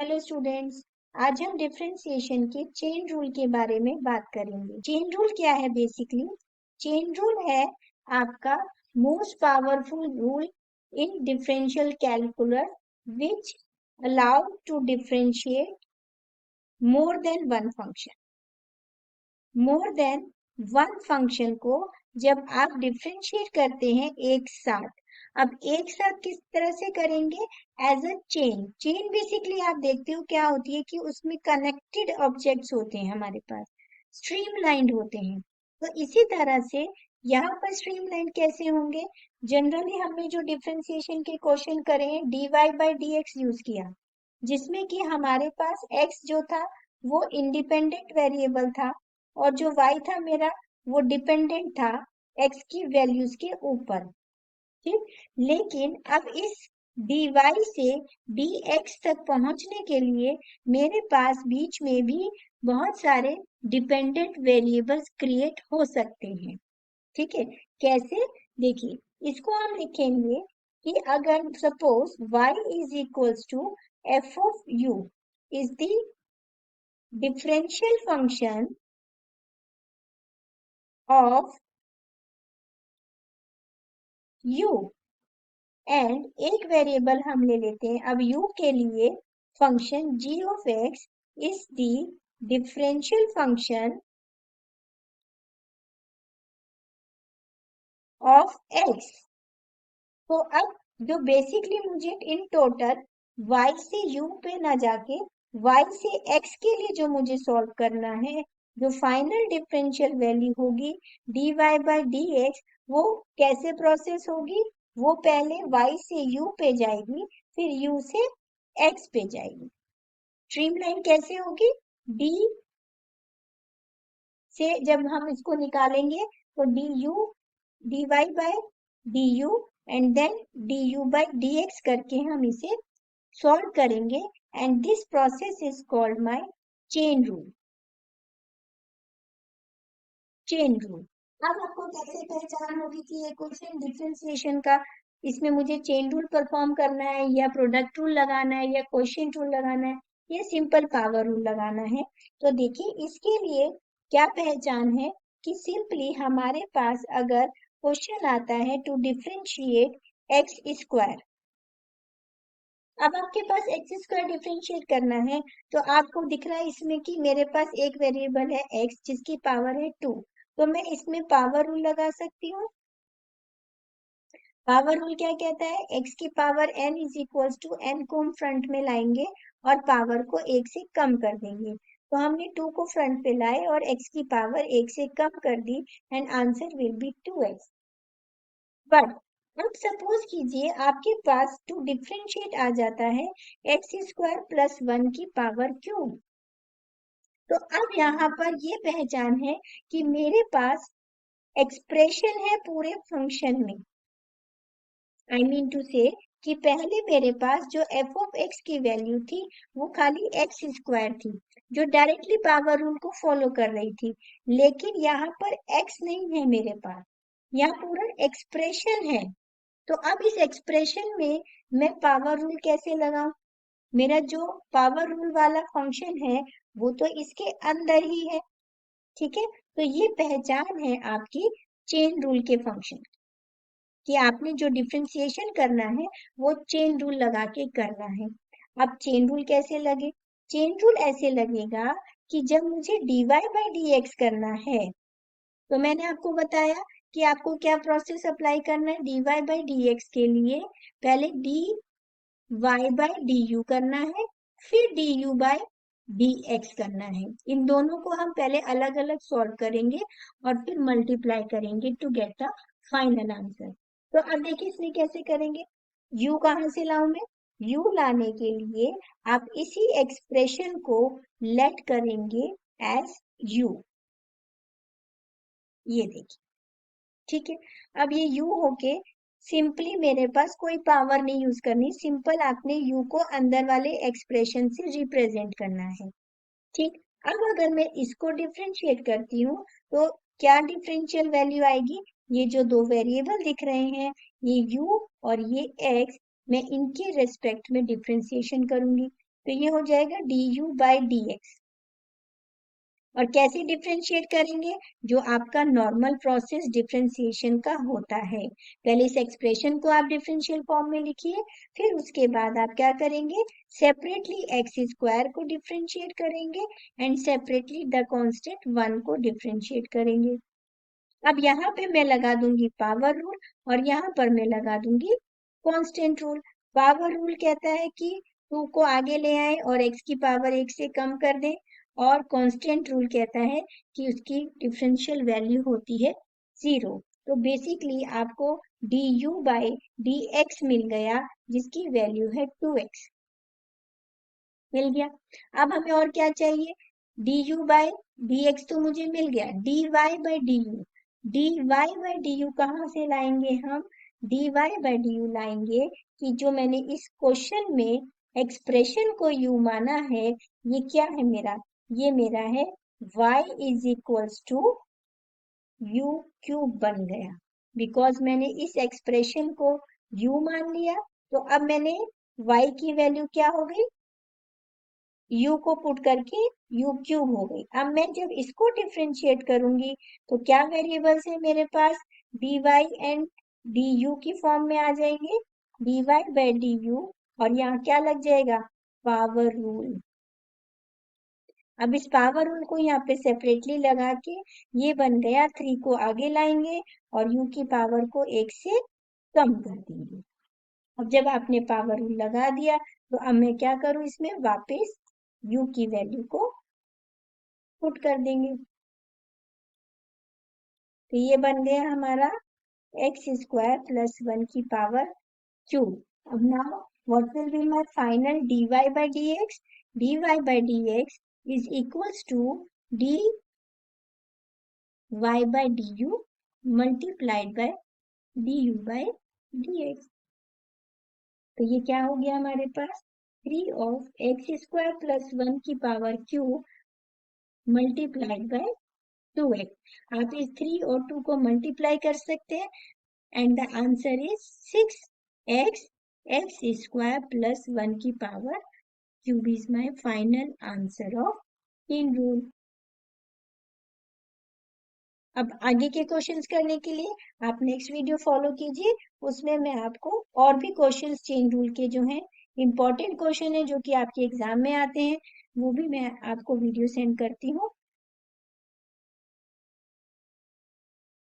Hello students. आज हम differentiation के चेन रूल के बारे में बात करेंगे। चेन रूल क्या है? बेसिकली चेन रूल है आपका most powerful rule in differential calculus which allow to differentiate more than one function. More than one function को जब आप डिफरेंशिएट करते हैं एक साथ, अब एक साथ किस तरह से करेंगे? As a chain. Chain basically आप देखते हो क्या होती है कि उसमें कनेक्टेड ऑब्जेक्ट्स होते हैं, हमारे पास स्ट्रीमलाइंड होते हैं। तो इसी तरह से यहाँ पर स्ट्रीमलाइंड कैसे होंगे? जनरली हमने जो डिफरेंशिएशन के क्वेश्चन करे हैं dy बाई dx यूज किया, जिसमें कि हमारे पास x जो था वो इंडिपेंडेंट वेरिएबल था और जो y था मेरा वो डिपेंडेंट था x की वैल्यूज के ऊपर। ठीक, लेकिन अब इस dy से dx तक पहुंचने के लिए मेरे पास बीच में भी बहुत सारे डिपेंडेंट वेरिएबल्स क्रिएट हो सकते हैं। ठीक है, कैसे? देखिए, इसको हम लिखेंगे कि अगर suppose y is equals to f of u is the differential function of u and एक वेरिएबल हम ले लेते हैं अब u के लिए function g of x is the differential function of x। तो अब जो बेसिकली मुझे इन टोटल y से u पे ना जाके y से x के लिए जो मुझे सॉल्व करना है, जो फाइनल डिफरेंशियल वैल्यू होगी dy बाई dx, वो कैसे प्रोसेस होगी? वो पहले y से u पे जाएगी, फिर u से x पे जाएगी। स्ट्रीमलाइन कैसे होगी? d से जब हम इसको निकालेंगे तो dy by du and then du by dx करके हम इसे सॉल्व करेंगे and this process is called my chain rule. Chain rule. अब आपको कैसे पहचान होगी कि ये क्वेश्चन डिफरेंशिएशन का, इसमें मुझे चेन रूल परफॉर्म करना है या प्रोडक्ट रूल लगाना है या क्वेश्चन रूल लगाना है या सिंपल पावर रूल लगाना है? तो देखिए, इसके लिए क्या पहचान है कि सिंपली हमारे पास अगर क्वेश्चन आता है टू डिफरेंशिएट एक्स स्क्वायर, अब आपके पास एक्स स्क्वायर डिफरेंशिएट करना है, तो आपको दिख रहा है इसमें कि मेरे पास एक वेरिएबल है एक्स जिसकी पावर है 2, तो मैं इसमें पावर रूल लगा सकती हूँ। पावर रूल क्या कहता है? x की power n is equals to n को हम फ्रंट में लाएंगे और पावर को 1 से कम कर देंगे। तो हमने 2 को फ्रंट पे लाए और x की पावर 1 से कम कर दी and answer will be 2x। But अब सपोज कीजिए आपके पास टू डिफरेंशिएट आ जाता है एक्स स्क्वायर प्लस 1 की पावर क्यूब। तो अब यहाँ पर ये पहचान है कि मेरे पास एक्सप्रेशन है पूरे फंक्शन में। आई मीन टू से कि पहले मेरे पास जो f ऑफ x की वैल्यू थी वो खाली एक्स स्क्वायर थी, जो डायरेक्टली पावर रूल को फॉलो कर रही थी, लेकिन यहाँ पर x नहीं है मेरे पास, यहाँ पूरा एक्सप्रेशन है। तो अब इस एक्सप्रेशन में मैं पावर रूल कैसे लगाऊं? मेरा जो पावर रूल वाला फंक्शन है वो तो इसके अंदर ही है। ठीक है, तो ये पहचान है आपकी चेन रूल के फंक्शन कि आपने जो डिफरेंशिएशन करना है वो चेन रूल लगा के करना है। अब चेन रूल कैसे लगे? चेन रूल ऐसे लगेगा कि जब मुझे dy बाई dx करना है, तो मैंने आपको बताया कि आपको क्या प्रोसेस अप्लाई करना है। dy बाई dx के लिए पहले dy बाई du करना है, फिर du बाई dx करना है। इन दोनों को हम पहले अलग अलग सॉल्व करेंगे और फिर मल्टीप्लाई करेंगे to get the final answer. तो अब देखिए इसमें कैसे करेंगे। u कहाँ से लाऊं मैं? u लाने के लिए आप इसी एक्सप्रेशन को लेट करेंगे एज u। ये देखिए, ठीक है। अब ये u होके सिंपली मेरे पास कोई पावर नहीं यूज करनी, सिंपल आपने u को अंदर वाले एक्सप्रेशन से रिप्रेजेंट करना है। ठीक, अब अगर मैं इसको डिफरेंशिएट करती हूँ तो क्या डिफरेंशियल वैल्यू आएगी? ये जो दो वेरिएबल दिख रहे हैं, ये u और ये x, मैं इनके रेस्पेक्ट में डिफरेंशिएशन करूंगी। तो ये हो जाएगा du/dx। और कैसे डिफ्रेंशिएट करेंगे? जो आपका नॉर्मल प्रोसेस डिफ्रेंशिएशन का होता है। पहले इस एक्सप्रेशन को आप डिफरेंशियल फॉर्म में लिखिए, फिर उसके बाद आप क्या करेंगे? सेपरेटली एक्स स्क्वायर को डिफरेंशिएट करेंगे एंड सेपरेटली द कांस्टेंट 1 को डिफरेंशिएट करेंगे। अब यहाँ पे मैं लगा दूंगी पावर रूल और यहाँ पर मैं लगा दूंगी कांस्टेंट रूल। पावर रूल कहता है कि 2 को आगे ले आए और x की पावर 1 से कम कर दें, और कांस्टेंट रूल कहता है कि उसकी डिफरेंशियल वैल्यू होती है 0। तो बेसिकली आपको du/dx मिल गया, जिसकी वैल्यू है 2x मिल गया। अब हमें और क्या चाहिए? du/dx तो मुझे मिल गया, dy/du। dy/du कहाँ से लाएंगे हम? dy/du लाएंगे कि जो मैंने इस क्वेश्चन में एक्सप्रेशन को u माना है, ये क्या है मेरा? ये मेरा है y is equals to u cube बन गया, बिकॉज मैंने इस एक्सप्रेशन को u मान लिया। तो अब मैंने y की वैल्यू क्या हो गई? u को पुट करके u क्यूब हो गई। अब मैं जब इसको डिफरेंशिएट करूंगी तो क्या वेरिएबल्स है मेरे पास? dy एंड du की फॉर्म में आ जाएंगे, dy/du, और यहाँ क्या लग जाएगा? Power rule. अब इस पावर रूल को यहाँ पे सेपरेटली लगा के ये बन गया, 3 को आगे लाएंगे और u की पावर को 1 से कम कर देंगे। अब जब आपने पावर रूल लगा दिया तो अब मैं क्या करूं? इसमें वापस u की वैल्यू को पुट कर देंगे। तो ये बन गया हमारा x² प्लस 1 की पावर क्यूब। अब now what will be my final dy/dx? dy/dx is equals to dy/du multiplied by du/dx। तो ये क्या हो गया हमारे पास? 3 ऑफ x² प्लस 1 की power cube multiplied by 2x। आप इस 3 और 2 को मल्टीप्लाई कर सकते हैं and the answer is 6x x² plus 1 की power cube is my final answer of chain rule. अब आगे के क्वेश्चंस करने के लिए आप नेक्स्ट वीडियो फॉलो कीजिए, उसमें मैं आपको और भी क्वेश्चंस चेन रूल के जो हैं इंपॉर्टेंट क्वेश्चन है जो कि आपके एग्जाम में आते हैं, वो भी मैं आपको वीडियो सेंड करती हूँ।